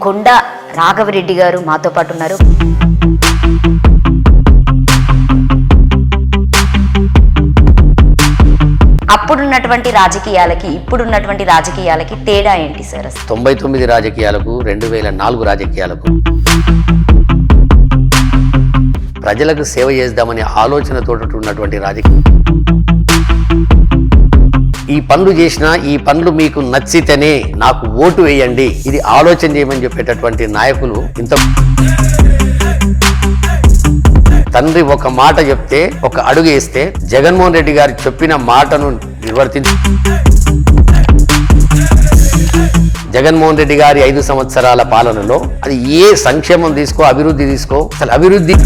కొండ రాఘవరెడ్డి గారు మాతో పాటు ఉన్నారు. అప్పుడున్నటువంటి రాజకీయాలకి ఇప్పుడున్నటువంటి రాజకీయాలకి తేడా ఏంటి సార్? 99 రాజకీయాలకు 2004 రాజకీయాలకు ప్రజలకు సేవ చేద్దామనే ఆలోచనతో ఉన్నటువంటి రాజకీయం. ఈ పనులు చేసినా ఈ పనులు మీకు నచ్చితేనే నాకు ఓటు వేయండి, ఇది ఆలోచన చేయమని చెప్పేటటువంటి నాయకులు. ఇంత తండ్రి ఒక మాట చెప్తే ఒక అడుగు వేస్తే జగన్మోహన్ రెడ్డి గారు చెప్పిన మాటను నిర్వర్తించి జగన్మోహన్ రెడ్డి గారి 5 సంవత్సరాల పాలనలో అది ఏ సంక్షేమం తీసుకో, అభివృద్ధి తీసుకో, అసలు అభివృద్ధి.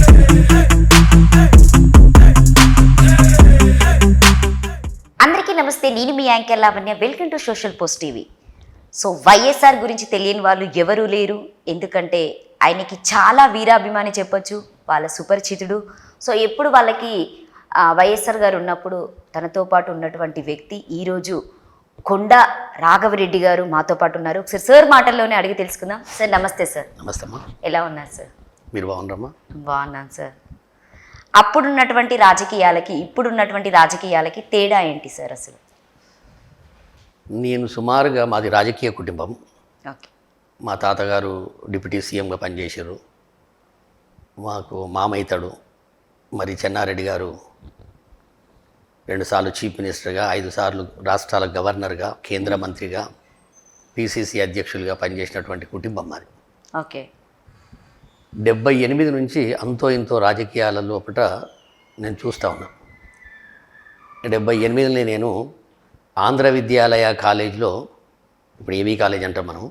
అందరికీ నమస్తే, నేను మీ anchor Lavanya. Welcome to social post TV. So YSR గురించి తెలియని వాళ్ళు ఎవరూ లేరు, ఎందుకంటే ఆయనకి చాలా వీరాభిమాని చెప్పొచ్చు, వాళ్ళ సుపరిచితుడు. సో ఎప్పుడు వాళ్ళకి వైఎస్ఆర్ గారు ఉన్నప్పుడు తనతో పాటు ఉన్నటువంటి వ్యక్తి ఈరోజు కొండ రాఘవరెడ్డి గారు మాతో పాటు ఉన్నారు. ఒకసారి సార్ మాటల్లోనే అడిగి తెలుసుకుందాం. సార్ నమస్తే. సార్ నమస్తే అమ్మా, ఎలా ఉన్నారు సార్? మీరు బాగున్నారమ్మా? బాగున్నాను సార్. అప్పుడున్నటువంటి రాజకీయాలకి ఇప్పుడున్నటువంటి రాజకీయాలకి తేడా ఏంటి సార్ అసలు? నేను సుమారుగా మాది రాజకీయ కుటుంబం. ఓకే. మా తాతగారు డిప్యూటీ సీఎంగా పనిచేశారు. మాకు మామైతడు మరి చెన్నారెడ్డి గారు 2 సార్లు చీఫ్ మినిస్టర్గా, 5 సార్లు రాష్ట్రాల గవర్నర్గా, కేంద్ర మంత్రిగా, పిసిసి అధ్యక్షులుగా పనిచేసినటువంటి కుటుంబం మాది. ఓకే. 78 నుంచి అంతో ఇంతో రాజకీయాల లోపల నేను చూస్తూ ఉన్నాను. 78లో నేను ఆంధ్ర విద్యాలయ కాలేజీలో, ఇప్పుడు ఏవీ కాలేజ్ అంటాం మనం,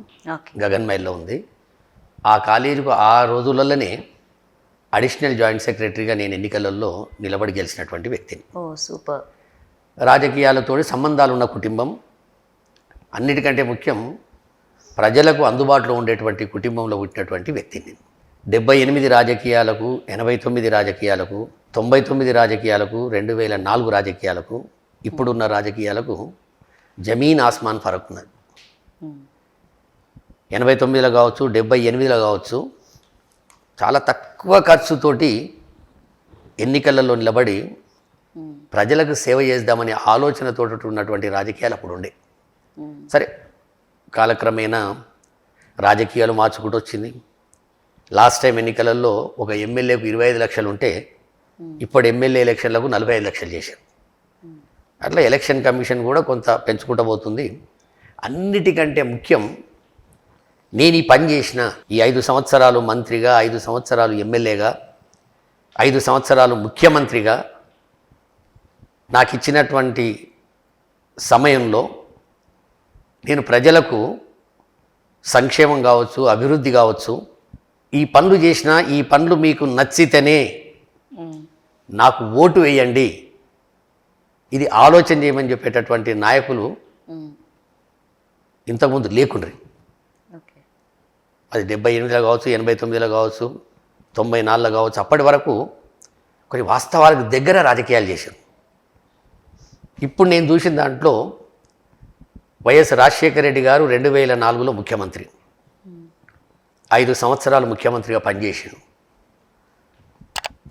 గగన్మైల్లో ఉంది. ఆ కాలేజీకు ఆ రోజులలోనే అడిషనల్ జాయింట్ సెక్రటరీగా నేను ఎన్నికలలో నిలబడి గెలిచినటువంటి వ్యక్తిని. ఓ సూపర్. రాజకీయాలతో సంబంధాలు ఉన్న కుటుంబం. అన్నిటికంటే ముఖ్యం ప్రజలకు అందుబాటులో ఉండేటువంటి కుటుంబంలో పుట్టినటువంటి వ్యక్తిని. 78 రాజకీయాలకు, 89 రాజకీయాలకు, 99 రాజకీయాలకు, 2004 రాజకీయాలకు, ఇప్పుడున్న రాజకీయాలకు జమీన్ ఆస్మాన్ ఫరక్ ఉన్నది. 89లో కావచ్చు, 78లో కావచ్చు, చాలా తక్కువ ఖర్చుతోటి ఎన్నికలలో నిలబడి ప్రజలకు సేవ చేద్దామనే ఆలోచనతో ఉన్నటువంటి రాజకీయాలు అప్పుడు ఉండే. సరే, కాలక్రమేణా రాజకీయాలు మార్చుకుంటూ వచ్చింది. లాస్ట్ టైం ఎన్నికలలో ఒక ఎమ్మెల్యేకు 25 లక్షలు ఉంటే ఇప్పుడు ఎమ్మెల్యే ఎలక్షన్లకు 45 లక్షలు చేశారు. అట్లా ఎలక్షన్ కమిషన్ కూడా కొంత పెంచుకుంటూ పోతుంది. అన్నిటికంటే ముఖ్యం, నేను ఈ పని చేసిన ఈ 5 సంవత్సరాలు మంత్రిగా, 5 సంవత్సరాలు ఎమ్మెల్యేగా, 5 సంవత్సరాలు ముఖ్యమంత్రిగా నాకు ఇచ్చినటువంటి సమయంలో నేను ప్రజలకు సంక్షేమం కావచ్చు, అభివృద్ధి కావచ్చు, ఈ పనులు చేసినా ఈ పనులు మీకు నచ్చితేనే నాకు ఓటు వేయండి, ఇది ఆలోచన చేయమని చెప్పేటటువంటి నాయకులు ఇంతకుముందు లేకుండ్రి. అది 78లో కావచ్చు, 89లో కావచ్చు, 94లో కావచ్చు. అప్పటి వరకు కొన్ని వాస్తవాలకు దగ్గర రాజకీయాలు చేశారు. ఇప్పుడు నేను చూసిన దాంట్లో వైఎస్ రాజశేఖర రెడ్డి గారు 2004లో ముఖ్యమంత్రి, 5 సంవత్సరాలు ముఖ్యమంత్రిగా పనిచేశాడు.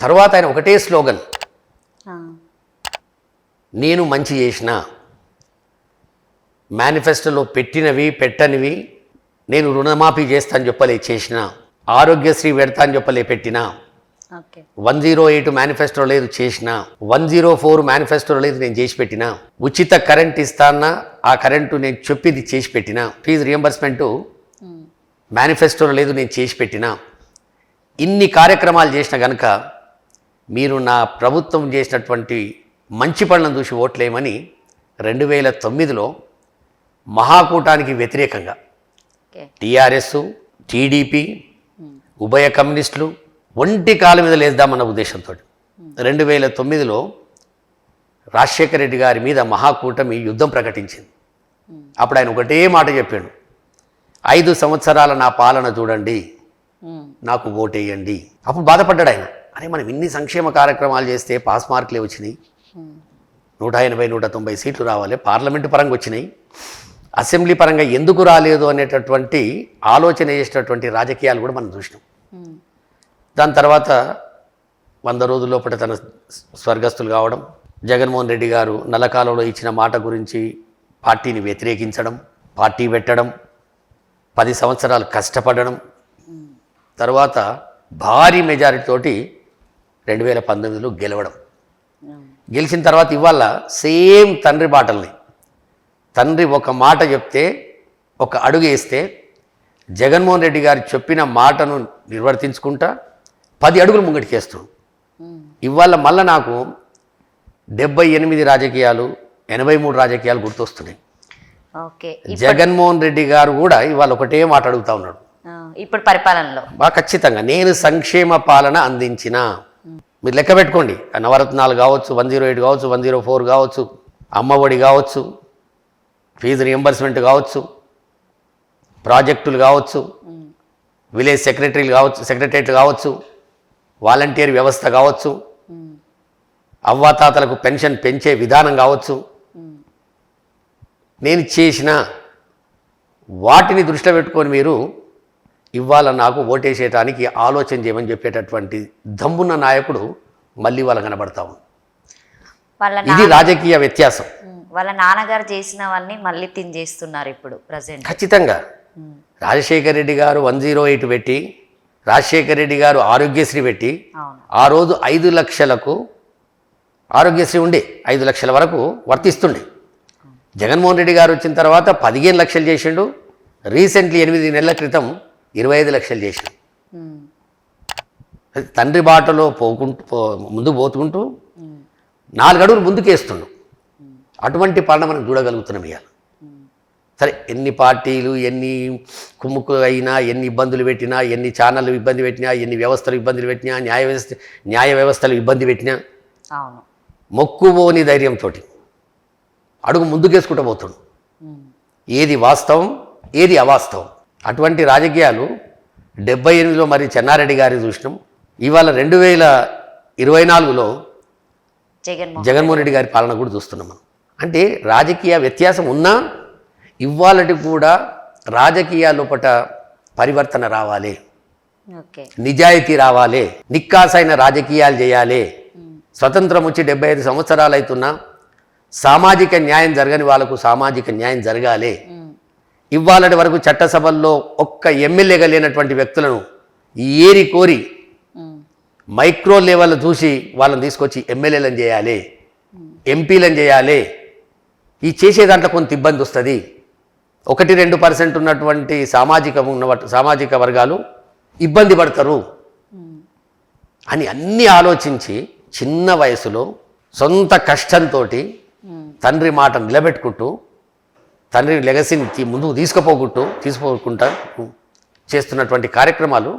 తర్వాత ఆయన ఒకటే స్లోగన్, నేను మంచి చేసిన, మేనిఫెస్టోలో పెట్టినవి పెట్టనివి నేను రుణమాఫీ చేస్తా అని చెప్పలే చేసిన, ఆరోగ్యశ్రీ పెడతా అని చెప్పలే పెట్టినా, 108 మేనిఫెస్టో లేదు చేసిన, 104 మేనిఫెస్టో లేదు నేను చేసి పెట్టిన, ఉచిత కరెంట్ ఇస్తానా ఆ కరెంటు నేను చెప్పింది చేసి పెట్టిన, ఫీజు రియంబర్స్మెంటు మేనిఫెస్టోలో లేదు నేను చేసి పెట్టిన. ఇన్ని కార్యక్రమాలు చేసిన కనుక మీరు నా ప్రభుత్వం చేసినటువంటి మంచి పనులను చూసి ఓట్లేయమని 2009లో మహాకూటానికి వ్యతిరేకంగా టీఆర్ఎస్, టీడీపీ, ఉభయ కమ్యూనిస్టులు ఒంటి కాళ్ళ మీద లేద్దామన్న ఉద్దేశంతో 2009లో రాజశేఖర రెడ్డి గారి మీద మహాకూటమి యుద్ధం ప్రకటించింది. అప్పుడు ఆయన ఒకటే మాట చెప్పాడు, 5 సంవత్సరాల నా పాలన చూడండి, నాకు ఓటేయండి. అప్పుడు బాధపడ్డాడు ఆయన. అరే, మనం ఇన్ని సంక్షేమ కార్యక్రమాలు చేస్తే పాస్ మార్కులే వచ్చినాయి, 180, 190 సీట్లు రావాలి, పార్లమెంటు పరంగా వచ్చినాయి, అసెంబ్లీ పరంగా ఎందుకు రాలేదు అనేటటువంటి ఆలోచన చేసినటువంటి రాజకీయాలు కూడా మనం చూసినాం. దాని తర్వాత 100 రోజుల లోపల తన స్వర్గస్థులు కావడం, జగన్మోహన్ రెడ్డి గారు నల్లకాలంలో ఇచ్చిన మాట గురించి పార్టీని వ్యతిరేకించడం, పార్టీ పెట్టడం, 10 సంవత్సరాలు కష్టపడడం, తర్వాత భారీ మెజారిటీ తోటి 2019లో గెలవడం. గెలిచిన తర్వాత ఇవాళ సేమ్ తండ్రి బాటల్ని, తండ్రి ఒక మాట చెప్తే ఒక అడుగు వేస్తే జగన్మోహన్ రెడ్డి గారు చెప్పిన మాటను నిర్వర్తించుకుంటా 10 అడుగులు ముంగటికేస్తున్నాం. ఇవాళ మళ్ళీ నాకు 78 రాజకీయాలు, 83 రాజకీయాలు గుర్తొస్తున్నాయి. ఓకే, జగన్మోహన్ రెడ్డి గారు కూడా ఇవాళ ఒకటే మాట అడుగుతా ఉన్నాడు ఇప్పుడు పరిపాలనలో. బాగా ఖచ్చితంగా నేను సంక్షేమ పాలన అందించిన, మీరు లెక్క పెట్టుకోండి, నవరత్నాలు కావచ్చు, 108 కావచ్చు, 104 కావచ్చు, అమ్మఒడి కావచ్చు, ఫీజు రియంబర్స్మెంట్ కావచ్చు, ప్రాజెక్టులు కావచ్చు, విలేజ్ సెక్రటరియట్లు కావచ్చు, వాలంటీర్ వ్యవస్థ కావచ్చు, అవ్వాతాతలకు పెన్షన్ పెంచే విధానం కావచ్చు, నేను చేసిన వాటిని దృష్టిలో పెట్టుకొని మీరు ఇవాళ నాకు ఓటేసేయటానికి ఆలోచన చేయమని చెప్పేటటువంటి దమ్మున్న నాయకుడు మళ్ళీ వాళ్ళ కనబడతాము. ఇది రాజకీయ వ్యత్యాసం. వాళ్ళ నాన్నగారు చేసినవన్నీ మళ్ళీ చేస్తున్నారు ఇప్పుడు ప్రజెంట్. ఖచ్చితంగా రాజశేఖర రెడ్డి గారు 108 పెట్టి, రాజశేఖర రెడ్డి గారు ఆరోగ్యశ్రీ పెట్టి, ఆ రోజు 5 లక్షలకు ఆరోగ్యశ్రీ ఉండే 5 లక్షల వరకు వర్తిస్తుండే. జగన్మోహన్ రెడ్డి గారు వచ్చిన తర్వాత 15 లక్షలు చేసిండు. రీసెంట్లీ 8 నెలల క్రితం 25 లక్షలు చేసిండు. తండ్రి బాటలో ముందు పోతుకుంటూ 4 అడుగులు ముందుకేస్తుండు. అటువంటి పాలన మనం చూడగలుగుతున్నాం ఇవాళ. సరే, ఎన్ని పార్టీలు ఎన్ని కుమ్ముకు అయినా, ఎన్ని ఇబ్బందులు పెట్టినా, ఎన్ని ఛానళ్ళు ఇబ్బంది పెట్టినా, ఎన్ని వ్యవస్థలు ఇబ్బందులు పెట్టినా, న్యాయ వ్యవస్థలు ఇబ్బంది పెట్టినా, మొక్కుపోని ధైర్యంతో అడుగు ముందుకేసుకుంటూ పోతాడు. ఏది వాస్తవం, ఏది అవాస్తవం, అటువంటి రాజకీయాలు 78లో మరి చెన్నారెడ్డి గారిని చూసినాం. ఇవాళ 2024లో జగన్మోహన్ రెడ్డి గారి పాలన కూడా చూస్తున్నాం మనం. అంటే రాజకీయ వ్యత్యాసం ఉన్నా ఇవాళటి కూడా రాజకీయ లోపట పరివర్తన రావాలి, నిజాయితీ రావాలి, నిక్కాసైన రాజకీయాలు చేయాలి. స్వతంత్రం వచ్చి 75 సంవత్సరాలు అవుతున్నా సామాజిక న్యాయం జరగని వాళ్ళకు సామాజిక న్యాయం జరగాలి. ఇవాళటి వరకు చట్టసభల్లో ఒక్క ఎమ్మెల్యేగా లేనటువంటి వ్యక్తులను ఏరి కోరి మైక్రో లెవెల్ చూసి వాళ్ళని తీసుకొచ్చి ఎమ్మెల్యేలను చేయాలి, ఎంపీలను చేయాలి. ఈ చేసే దాంట్లో కొంత ఇబ్బంది వస్తుంది. 1-2% ఉన్నటువంటి సామాజిక వర్గాలు ఇబ్బంది పడతారు అని అన్నీ ఆలోచించి చిన్న వయసులో సొంత కష్టంతో తండ్రి మాట నిలబెట్టుకుంటూ, తండ్రి లెగసీని ముందుకు తీసుకోపోకుండా చేస్తున్నటువంటి కార్యక్రమాలు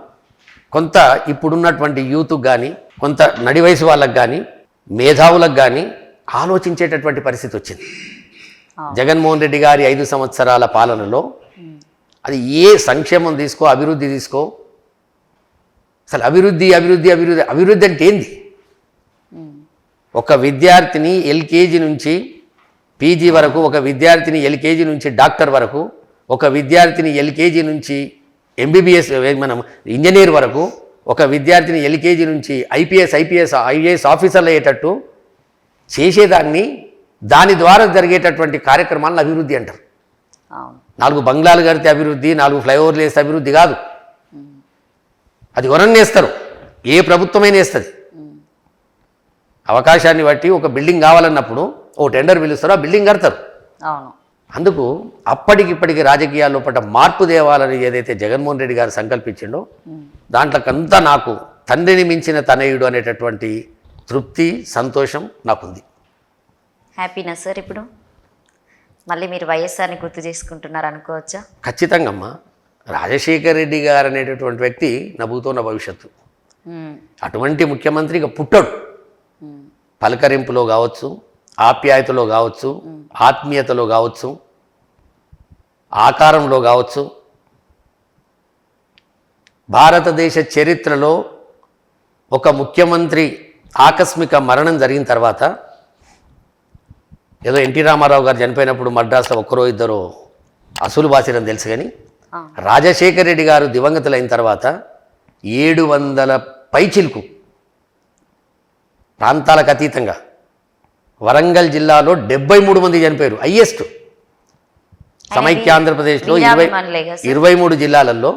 కొంత ఇప్పుడున్నటువంటి యూత్కి కానీ, కొంత నడి వయసు వాళ్ళకు కానీ, మేధావులకు కానీ ఆలోచించేటటువంటి పరిస్థితి వచ్చింది. జగన్మోహన్ రెడ్డి గారి 5 సంవత్సరాల పాలనలో అది ఏ సంక్షేమం తీసుకో, అభివృద్ధి తీసుకో, అసలు అభివృద్ధి అంటే ఏంది? ఒక విద్యార్థిని ఎల్కేజీ నుంచి పీజీ వరకు, ఒక విద్యార్థిని ఎల్కేజీ నుంచి డాక్టర్ వరకు, ఒక విద్యార్థిని ఎల్కేజీ నుంచి ఎంబీబీఎస్ మనం ఇంజనీర్ వరకు, ఒక విద్యార్థిని ఎల్కేజీ నుంచి ఐఏఎస్ ఆఫీసర్లు అయ్యేటట్టు చేసేదాన్ని, దాని ద్వారా జరిగేటటువంటి కార్యక్రమాలను అభివృద్ధి అంటారు. 4 బంగ్లాలు కడితే అభివృద్ధి, 4 ఫ్లైఓవర్లు వేస్తే అభివృద్ధి కాదు. అది ఎవరన్నా వేస్తారు, ఏ ప్రభుత్వమైనా వేస్తుంది. అవకాశాన్ని బట్టి ఒక బిల్డింగ్ కావాలన్నప్పుడు ఓ టెండర్ పిలుస్తారు, ఆ బిల్డింగ్ కడతారు. అందుకు అప్పటికిప్పటికి రాజకీయాల లోపల మార్పు తేవాలని ఏదైతే జగన్మోహన్ రెడ్డి గారు సంకల్పించిండో దాంట్లోకంతా నాకు తండ్రిని మించిన తనయుడు అనేటటువంటి తృప్తి, సంతోషం నాకుంది. హ్యాపీనా సార్? ఇప్పుడు మళ్ళీ మీరు వైఎస్ఆర్ని గుర్తు చేసుకుంటున్నారు అనుకోవచ్చా? ఖచ్చితంగా అమ్మా. రాజశేఖర్ రెడ్డి గారు అనేటటువంటి వ్యక్తి నవ్వుతున్న భవిష్యత్తు. అటువంటి ముఖ్యమంత్రి ఇక పుట్టడు. పలకరింపులో కావచ్చు, ఆప్యాయతలో కావచ్చు, ఆత్మీయతలో కావచ్చు, ఆకారంలో కావచ్చు, భారతదేశ చరిత్రలో ఒక ముఖ్యమంత్రి ఆకస్మిక మరణం జరిగిన తర్వాత, ఏదో ఎన్టీ రామారావు గారు చనిపోయినప్పుడు మద్రాసులో 1-2 అసలు బాసిరని తెలుసు కానీ ఆ. రాజశేఖర్ రెడ్డి గారు దివంగతులైన తర్వాత 700 పైచిలుకు ప్రాంతాలకు అతీతంగా వరంగల్ జిల్లాలో 73 మంది చనిపోయారు. హైయెస్ట్ సమైక్య ఆంధ్రప్రదేశ్లో వీరాభిమానులే కదా సార్? 23 జిల్లాలలో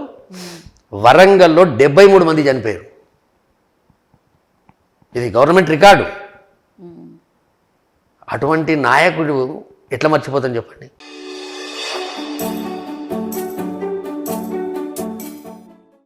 వరంగల్లో 73 మంది చనిపోయారు. ఇది గవర్నమెంట్ రికార్డు. అటువంటి నాయకుడు ఎట్లా మర్చిపోతాం చెప్పండి.